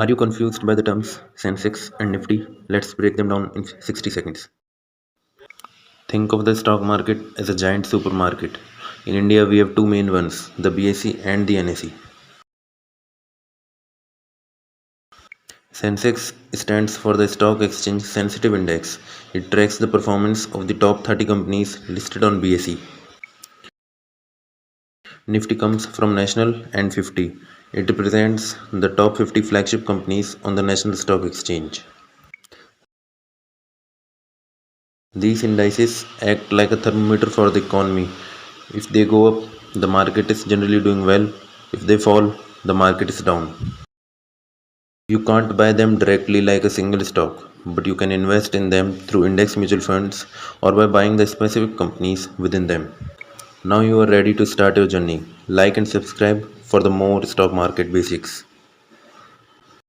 Are you confused by the terms Sensex and Nifty? Let's break them down in 60 seconds. Think of the stock market as a giant supermarket. In India, we have two main ones, the BSE and the NSE. Sensex stands for the Stock Exchange Sensitive Index. It tracks the performance of the top 30 companies listed on BSE. Nifty comes from National and 50. It represents the top 50 flagship companies on the National Stock Exchange. These indices act like a thermometer for the economy. If they go up, the market is generally doing well. If they fall, the market is down. You can't buy them directly like a single stock, but you can invest in them through index mutual funds or by buying the specific companies within them. Now you are ready to start your journey. Like and subscribe for the more stock market basics.